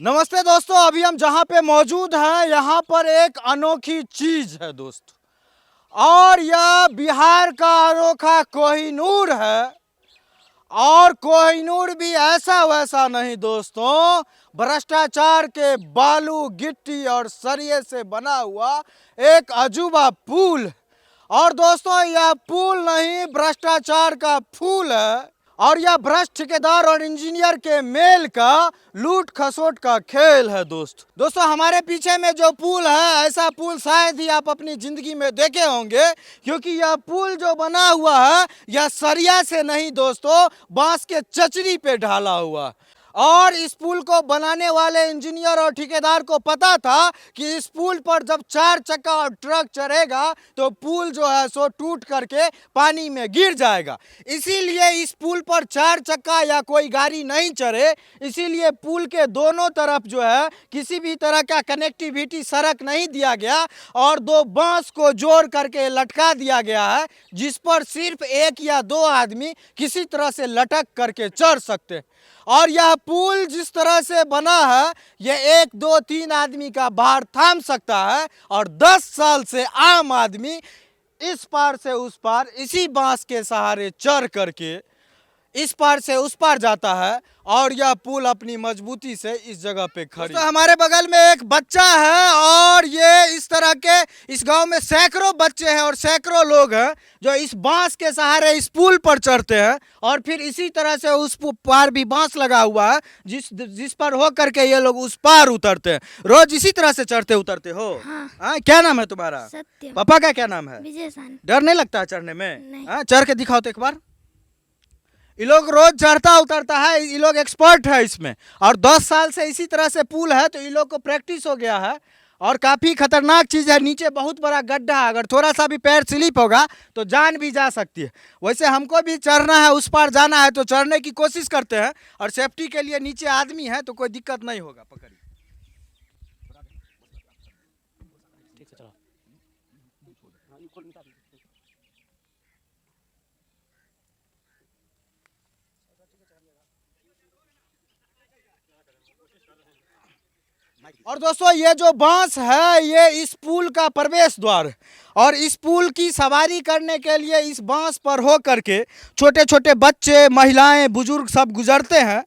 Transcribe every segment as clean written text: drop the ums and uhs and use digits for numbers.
नमस्ते दोस्तों, अभी हम जहाँ पे मौजूद हैं यहाँ पर एक अनोखी चीज है दोस्तों। और यह बिहार का अनोखा कोहिनूर है। और कोहिनूर भी ऐसा वैसा नहीं दोस्तों, भ्रष्टाचार के बालू गिट्टी और सरिये से बना हुआ एक अजूबा पुल। और दोस्तों यह पुल नहीं, भ्रष्टाचार का फूल है। और यह भ्रष्ट ठेकेदार और इंजीनियर के मेल का लूट खसोट का खेल है दोस्तों हमारे पीछे में जो पुल है, ऐसा पुल शायद ही आप अपनी जिंदगी में देखे होंगे, क्योंकि यह पुल जो बना हुआ है यह सरिया से नहीं दोस्तों, बांस के चचरी पे ढाला हुआ। और इस पुल को बनाने वाले इंजीनियर और ठेकेदार को पता था कि इस पुल पर जब 4 चक्का और ट्रक चढ़ेगा तो पुल जो है सो टूट करके पानी में गिर जाएगा। इसीलिए इस पुल पर 4 चक्का या कोई गाड़ी नहीं चढ़े, इसीलिए पुल के दोनों तरफ जो है किसी भी तरह का कनेक्टिविटी सड़क नहीं दिया गया और 2 बांस को जोड़ करके लटका दिया गया है, जिस पर सिर्फ 1 या 2 आदमी किसी तरह से लटक करके चढ़ सकते हैं। और यह पुल जिस तरह से बना है यह 1, 2, 3 आदमी का भार थाम सकता है और 10 साल से आम आदमी इस पार से उस पार इसी बांस के सहारे चढ़ करके इस पार से उस पार जाता है। और यह पुल अपनी मजबूती से इस जगह पे खड़ी। तो हमारे बगल में एक बच्चा है और ये इस तरह के इस गांव में सैकड़ों बच्चे हैं और सैकड़ों लोग हैं जो इस बांस के सहारे इस पुल पर चढ़ते हैं और फिर इसी तरह से उस पार भी बांस लगा हुआ है जिस पर हो करके ये लोग उस पार उतरते हैं। रोज इसी तरह से चढ़ते उतरते हो? हाँ। क्या नाम है तुम्हारा? सत्य। पापा का क्या नाम है? विजय सान। डर नहीं लगता चढ़ने में? नहीं। हाँ, चढ़ के दिखाओ तो एक बार। ये लोग रोज चढ़ता उतरता है, ये लोग एक्सपर्ट है इसमें और 10 साल से इसी तरह से पुल है तो ये लोग को प्रैक्टिस हो गया है। और काफ़ी खतरनाक चीज़ है, नीचे बहुत बड़ा गड्ढा है, अगर थोड़ा सा भी पैर स्लिप होगा तो जान भी जा सकती है। वैसे हमको भी चढ़ना है, उस पार जाना है तो चढ़ने की कोशिश करते हैं और सेफ्टी के लिए नीचे आदमी है तो कोई दिक्कत नहीं होगा। पकड़िए। और दोस्तों ये जो बांस है ये इस पुल का प्रवेश द्वार है और इस पुल की सवारी करने के लिए इस बांस पर हो करके छोटे छोटे बच्चे, महिलाएं, बुजुर्ग सब गुजरते हैं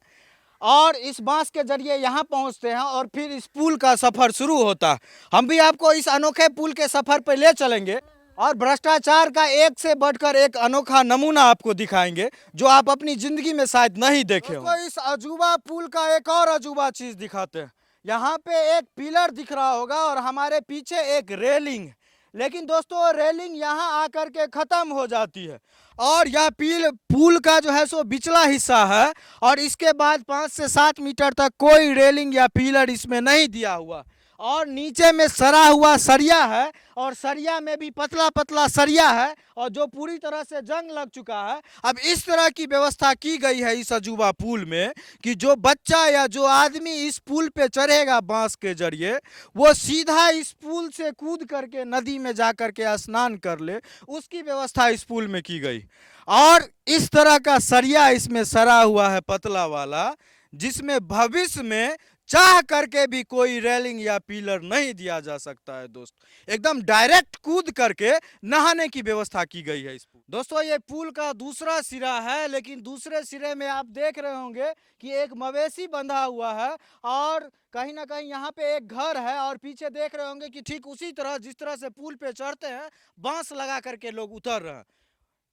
और इस बांस के जरिए यहाँ पहुँचते हैं और फिर इस पुल का सफ़र शुरू होता है। हम भी आपको इस अनोखे पुल के सफ़र पर ले चलेंगे और भ्रष्टाचार का एक से बढ़कर एक अनोखा नमूना आपको दिखाएंगे जो आप अपनी ज़िंदगी में शायद नहीं देखे हो। इस अजूबा पुल का एक और अजूबा चीज़ दिखाते हैं। यहाँ पे एक पिलर दिख रहा होगा और हमारे पीछे एक रेलिंग, लेकिन दोस्तों रेलिंग यहाँ आकर के ख़त्म हो जाती है और यह पुल का जो है सो बिचला हिस्सा है और इसके बाद 5 से 7 मीटर तक कोई रेलिंग या पिलर इसमें नहीं दिया हुआ और नीचे में सरा हुआ सरिया है और सरिया में भी पतला पतला सरिया है और जो पूरी तरह से जंग लग चुका है। अब इस तरह की व्यवस्था की गई है इस अजूबा पुल में कि जो बच्चा या जो आदमी इस पुल पे चढ़ेगा बांस के जरिए वो सीधा इस पुल से कूद करके नदी में जा करके स्नान कर ले, उसकी व्यवस्था इस पुल में की गई। और इस तरह का सरिया इसमें सरा हुआ है पतला वाला, जिसमें भविष्य में चाह करके भी कोई रेलिंग या पिलर नहीं दिया जा सकता है दोस्त। एकदम डायरेक्ट कूद करके नहाने की व्यवस्था की गई है इस पुल। दोस्तों ये पुल का दूसरा सिरा है, लेकिन दूसरे सिरे में आप देख रहे होंगे कि एक मवेशी बंधा हुआ है और कहीं ना कहीं यहाँ पे एक घर है और पीछे देख रहे होंगे कि ठीक उसी तरह जिस तरह से पुल पे चढ़ते हैं बांस लगा करके लोग उतर रहे हैं,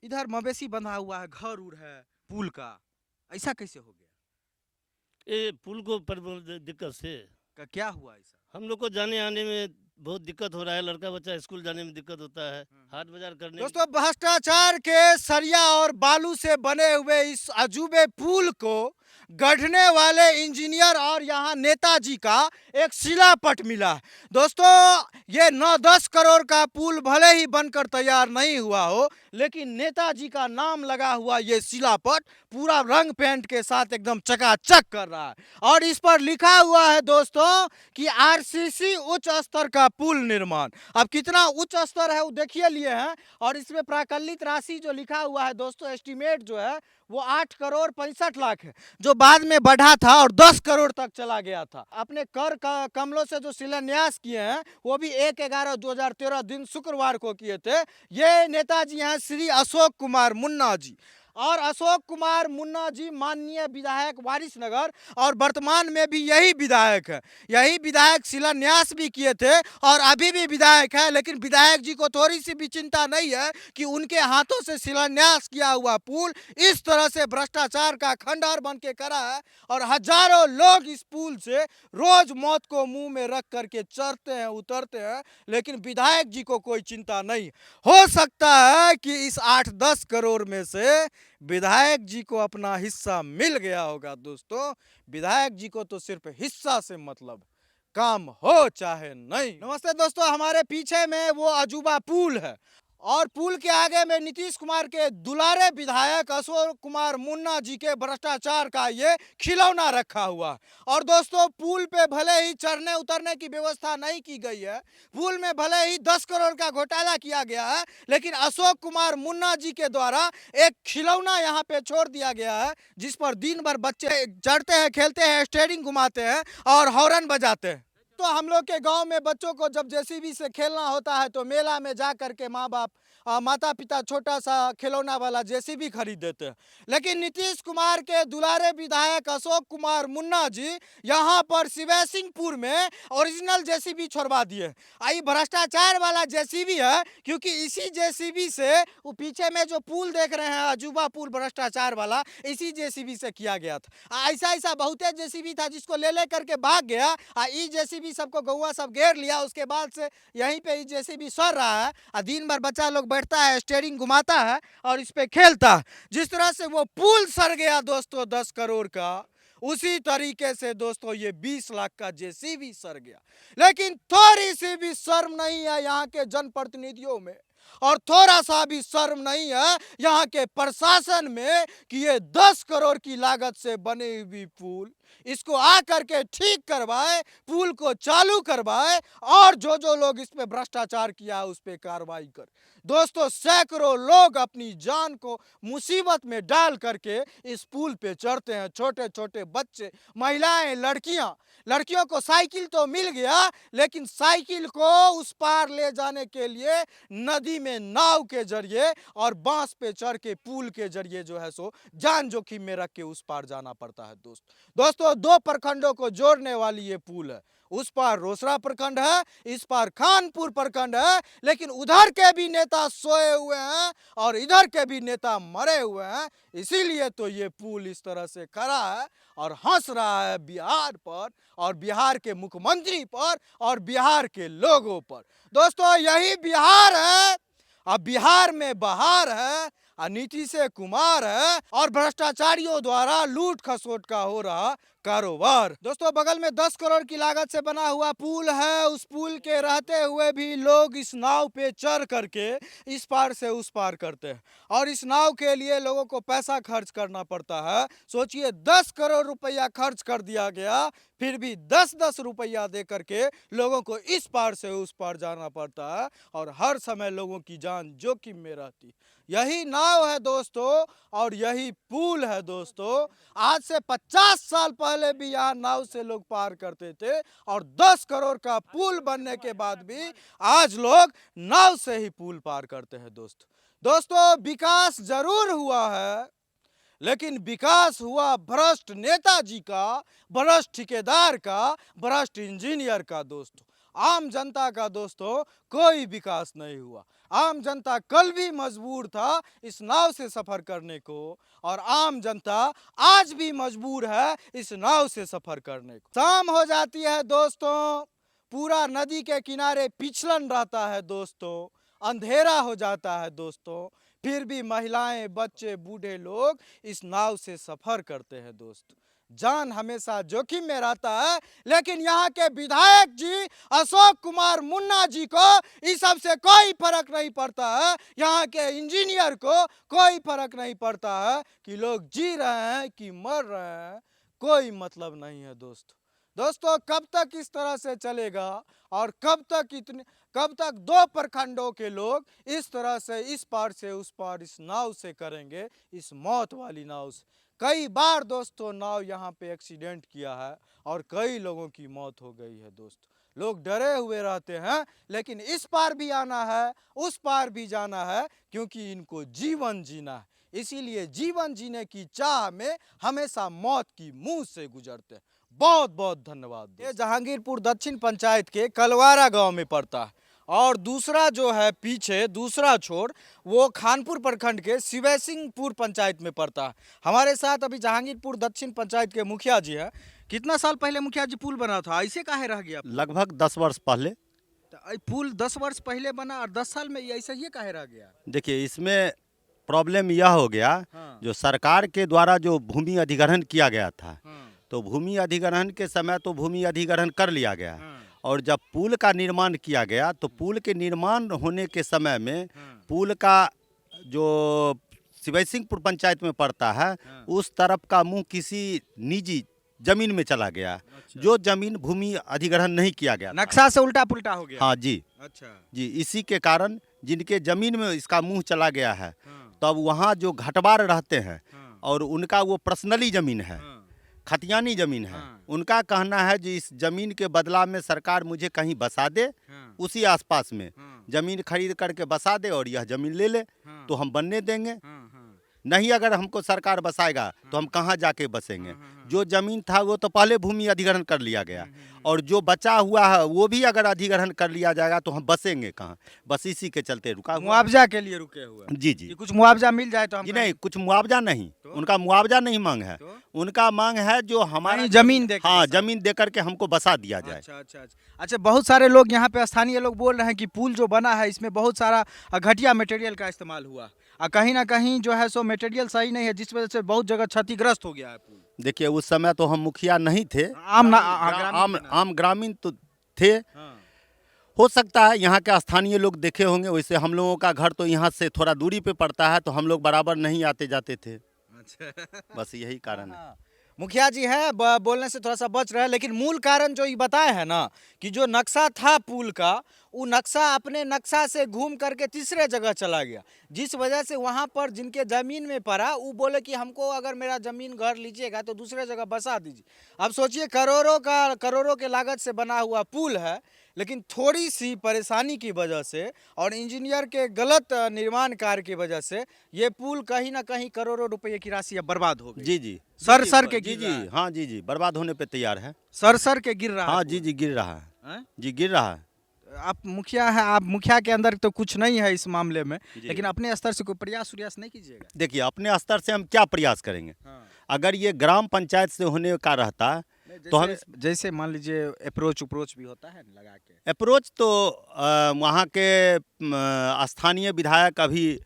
इधर मवेशी बंधा हुआ है, घर उर है पुल का। ऐसा कैसे हो गया? ये पुल को दिक्कत से क्या हुआ ऐसा? हम लोग को जाने आने में बहुत दिक्कत हो रहा है, लड़का बच्चा स्कूल जाने में दिक्कत होता है, हाट बाजार करने दोस्तों भ्रष्टाचार के सरिया और बालू से बने हुए इस अजूबे पुल को गढ़ने वाले इंजीनियर और यहाँ नेताजी का एक शिलापट मिला है। दोस्तों ये 9-10 करोड़ का पुल भले ही बनकर तैयार नहीं हुआ हो, लेकिन नेताजी का नाम लगा हुआ ये शिलापट पूरा रंग पेंट के साथ एकदम चकाचक कर रहा है और इस पर लिखा हुआ है दोस्तों कि आरसीसी उच्च स्तर का पुल निर्माण। अब कितना उच्च स्तर है वो देखिए लिए हैं और इसमें प्राकलित राशि जो लिखा हुआ है दोस्तों, एस्टीमेट जो है वो 8 करोड़ 65 लाख है, जो बाद में बढ़ा था और 10 करोड़ तक चला गया था। अपने कर कमलों से जो शिलान्यास किए हैं वो भी 1/11/2013 दिन शुक्रवार को किए थे। ये नेताजी हैं श्री अशोक कुमार मुन्ना जी। और अशोक कुमार मुन्ना जी माननीय विधायक वारिसनगर और वर्तमान में भी यही विधायक है। यही विधायक शिलान्यास भी किए थे और अभी भी विधायक है, लेकिन विधायक जी को थोड़ी सी भी चिंता नहीं है कि उनके हाथों से शिलान्यास किया हुआ पुल इस तरह से भ्रष्टाचार का खंडहर बन के खड़ा है और हजारों लोग इस पुल से रोज मौत को मुंह में रख करके चढ़ते हैं उतरते हैं, लेकिन विधायक जी को कोई चिंता नहीं। हो सकता है कि इस 8-10 करोड़ में से विधायक जी को अपना हिस्सा मिल गया होगा दोस्तों। विधायक जी को तो सिर्फ हिस्सा से मतलब, काम हो चाहे नहीं। नमस्ते दोस्तों, हमारे पीछे में वो अजूबा पुल है और पुल के आगे में नीतीश कुमार के दुलारे विधायक अशोक कुमार मुन्ना जी के भ्रष्टाचार का ये खिलौना रखा हुआ। और दोस्तों, पुल पे भले ही चढ़ने उतरने की व्यवस्था नहीं की गई है, पुल में भले ही 10 करोड़ का घोटाला किया गया है, लेकिन अशोक कुमार मुन्ना जी के द्वारा एक खिलौना यहाँ पे छोड़ दिया गया है, जिस पर दिन भर बच्चे चढ़ते हैं, खेलते हैं, स्टीयरिंग घुमाते हैं और हॉर्न बजाते हैं। तो हम लोग के गांव में बच्चों को जब जेसीबी से खेलना होता है तो मेला में जा करके माँ बाप माता पिता छोटा सा खिलौना वाला जेसीबी खरीद देते हैं, लेकिन नीतीश कुमार के दुलारे विधायक अशोक कुमार मुन्ना जी यहाँ पर शिव सिंहपुर में ओरिजिनल जेसीबी छोड़वा दिए। आई भ्रष्टाचार वाला जेसीबी है, क्योंकि इसी जेसीबी से वो पीछे में जो पुल देख रहे हैं अजूबा पुल भ्रष्टाचार वाला, इसी जेसीबी से किया गया था। ऐसा ऐसा बहुते जेसीबी था जिसको ले करके भाग गया। ई जेसीबी सबको गौवा सब घेर लिया, उसके बाद से यहीं पे जेसीबी सर रहा है। दिन भर बच्चा लोग बैठता है, स्टीयरिंग घुमाता है और इस पे खेलता है। जिस तरह से वो पुल सर गया दोस्तों 10 करोड़ का, उसी तरीके से दोस्तों ये 20 लाख का जेसीबी सर गया। लेकिन थोड़ी सी भी शर्म नहीं है यहाँ के जनप्रतिनिधियों में और थोड़ा सा भी शर्म नहीं है यहाँ के प्रशासन में कि ये 10 करोड़ की लागत से बनी हुई पुल इसको आकर के ठीक करवाए, पुल को चालू करवाए और जो लोग इस पे भ्रष्टाचार किया उस पे कार्रवाई कर। दोस्तों, सैकड़ों लोग अपनी जान को मुसीबत में डाल करके इस पुल पे चढ़ते हैं, छोटे छोटे बच्चे, महिलाएं, लड़कियों को साइकिल तो मिल गया, लेकिन साइकिल को उस पार ले जाने के लिए नदी में नाव के जरिए और बांस पे चढ़ के पुल के जरिए जो है सो जान जोखिम में रख के उस पार जाना पड़ता है। दोस्तों 2 प्रखंडों को जोड़ने वाली ये पुल है। उस पार रोसड़ा प्रखंड है, इस पार खानपुर प्रखंड है, लेकिन उधर के भी नेता सोए हुए हैं और इधर के भी नेता मरे हुए हैं। इसीलिए तो ये पुल इस तरह से खड़ा है और हंस रहा है बिहार पर और बिहार के मुख्यमंत्री पर और बिहार के लोगों पर। दोस्तों, यही बिहार है, अब बिहार में बहार है, नीतीश कुमार है और भ्रष्टाचारियों द्वारा लूट खसोट का हो रहा कारोबार। दोस्तों, बगल में 10 करोड़ की लागत से बना हुआ पुल है। उस पुल के रहते हुए भी लोग इस नाव पे चढ़ करके इस पार से उस पार करते हैं और इस नाव के लिए लोगों को पैसा खर्च करना पड़ता है। सोचिए, 10 करोड़ रुपया खर्च कर दिया गया, फिर भी 10-10 रुपया दे करके लोगों को इस पार से उस पार जाना पड़ता है और हर समय लोगों की जान जोखिम में रहती। यही नाव है दोस्तों और यही पुल है दोस्तों। आज से 50 साल पहले भी यहाँ नाव से लोग पार करते थे और 10 करोड़ का पुल बनने के बाद भी आज लोग नाव से ही पुल पार करते हैं। दोस्तों, विकास जरूर हुआ है, लेकिन विकास हुआ भ्रष्ट नेताजी का, भ्रष्ट ठेकेदार का, भ्रष्ट इंजीनियर का। दोस्तों, आम जनता का दोस्तों कोई विकास नहीं हुआ। आम जनता कल भी मजबूर था इस नाव से सफर करने को और आम जनता आज भी मजबूर है इस नाव से सफर करने को। शाम हो जाती है दोस्तों, पूरा नदी के किनारे पिछलन रहता है दोस्तों, अंधेरा हो जाता है दोस्तों, फिर भी महिलाएं, बच्चे, बूढ़े लोग इस नाव से सफर करते हैं। दोस्तों, जान हमेशा जोखिम में रहता है, लेकिन यहाँ के विधायक जी अशोक कुमार मुन्ना जी को इस सब से कोई फर्क नहीं पड़ता है। यहाँ के इंजीनियर को कोई फर्क नहीं पड़ता है कि लोग जी रहे हैं कि मर रहे हैं, कोई मतलब नहीं है। दोस्तों कब तक इस तरह से चलेगा और कब तक दो प्रखंडों के लोग इस तरह से इस पार से उस पार इस नाव से करेंगे, इस मौत वाली नाव से। कई बार दोस्तों नाव यहाँ पे एक्सीडेंट किया है और कई लोगों की मौत हो गई है दोस्तों। लोग डरे हुए रहते हैं, लेकिन इस पार भी आना है, उस पार भी जाना है, क्योंकि इनको जीवन जीना है। इसीलिए जीवन जीने की चाह में हमेशा मौत की मुंह से गुजरते हैं। बहुत बहुत धन्यवाद। ये जहांगीरपुर दक्षिण पंचायत के कलवारा गांव में पड़ता है और दूसरा जो है पीछे दूसरा छोर वो खानपुर प्रखंड के शिवसिंहपुर पंचायत में पड़ता है। हमारे साथ अभी जहांगीरपुर दक्षिण पंचायत के मुखिया जी हैं। कितना साल पहले मुखिया जी पुल बना था, ऐसे काहे रह गया? लगभग 10 वर्ष पहले। तो पुल 10 वर्ष पहले बना और 10 साल में ऐसे ही काहे रह गया? देखिए इसमें प्रॉब्लम यह हो गया, जो सरकार के द्वारा जो भूमि अधिग्रहण किया गया था, तो भूमि अधिग्रहण के समय तो भूमि अधिग्रहण कर लिया गया, और जब पुल का निर्माण किया गया तो पुल के निर्माण होने के समय में पुल का जो शिवसिंहपुर पंचायत में पड़ता है उस तरफ का मुंह किसी निजी जमीन में चला गया। अच्छा। जो जमीन भूमि अधिग्रहण नहीं किया गया, नक्शा से उल्टा पुल्टा हो गया। हाँ जी। अच्छा जी, इसी के कारण जिनके जमीन में इसका मुंह चला गया है, तब वहाँ जो घटवार रहते हैं और उनका वो पर्सनली जमीन है, खतियानी जमीन है, उनका कहना है कि इस जमीन के बदला में सरकार मुझे कहीं बसा दे, उसी आसपास में जमीन खरीद करके बसा दे और यह जमीन ले ले तो हम बनने देंगे। नहीं अगर हमको सरकार बसाएगा तो हम कहाँ जाके बसेंगे। जो जमीन था वो तो पहले भूमि अधिग्रहण कर लिया गया, और जो बचा हुआ है वो भी अगर अधिग्रहण कर लिया जाएगा तो हम बसेंगे कहाँ। बस इसी के चलते रुका हुआ। मुआवजा के लिए रुके हुए। जी जी, कुछ मुआवजा मिल जाए तो हम जी नहीं, कुछ मुआवजा नहीं, उनका मुआवजा नहीं मांग है, उनका मांग है जो हमारी जमीन दे, हाँ जमीन दे करके हमको बसा दिया जाए। अच्छा, बहुत सारे लोग यहाँ पे स्थानीय लोग बोल रहे हैं कि पुल जो बना है इसमें बहुत सारा घटिया मटेरियल का इस्तेमाल हुआ और कहीं ना कहीं जो है सो मटेरियल सही नहीं है, जिस वजह से बहुत जगह क्षतिग्रस्त हो गया है पुल। देखिए उस समय तो हम मुखिया नहीं थे, आम ग्रामीण तो थे। हो सकता है यहाँ के स्थानीय लोग देखे होंगे, वैसे हम लोगों का घर तो यहाँ से थोड़ा दूरी पे पड़ता है तो हम लोग बराबर नहीं आते जाते थे। अच्छा। बस यही कारण है। मुखिया जी हैं बोलने से थोड़ा सा बच रहे हैं, लेकिन मूल कारण जो ये बताए हैं ना कि जो नक्शा था पुल का, वो नक्शा अपने नक्शा से घूम करके तीसरे जगह चला गया, जिस वजह से वहाँ पर जिनके ज़मीन में पड़ा वो बोले कि हमको अगर मेरा ज़मीन घर लीजिएगा तो दूसरे जगह बसा दीजिए। अब सोचिए करोड़ों के लागत से बना हुआ पुल है, लेकिन थोड़ी सी परेशानी की वजह से और इंजीनियर के गलत निर्माण कार्य की वजह से ये पुल कहीं ना कहीं करोड़ों रुपए की राशि अब बर्बाद हो गई। जी जी, सर के जी जी, हाँ जी जी, बर्बाद होने पे तैयार है। सर के गिर रहा है। हाँ जी जी, गिर रहा है जी, गिर रहा है। आप मुखिया है, आप मुखिया के अंदर तो कुछ नहीं है इस मामले में, लेकिन अपने स्तर से कोई प्रयास नहीं कीजिएगा? देखिए अपने स्तर से हम क्या प्रयास करेंगे। अगर ये ग्राम पंचायत से होने का रहता तो हम जैसे मान लीजिए अप्रोच भी होता है लगा के। अप्रोच तो वहाँ के स्थानीय विधायक अभी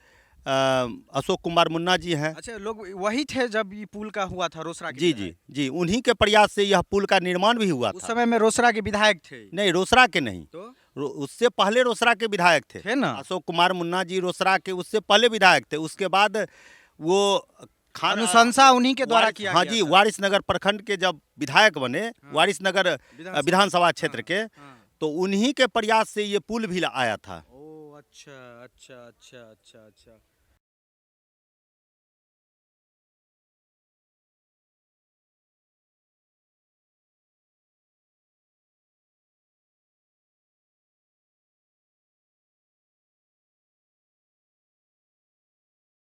अशोक कुमार मुन्ना जी हैं। अच्छा, लोग वही थे जब ये पुल का हुआ था रोसड़ा के? जी जी जी, उन्हीं के प्रयास से यह पुल का निर्माण भी हुआ था। उस समय में रोसड़ा के विधायक थे? नहीं, रोसड़ा के नहीं, तो उससे पहले रोसड़ा के विधायक थे ना। अशोक कुमार मुन्ना जी रोसड़ा के उससे पहले विधायक थे। उसके बाद वो अनुशंसा उन्हीं के द्वारा किया। हाँ जी, वारिसनगर प्रखंड के जब विधायक बने, वारिसनगर विधानसभा क्षेत्र के, तो उन्हीं के प्रयास से ये पुल भी आया था। अच्छा अच्छा अच्छा अच्छा अच्छा।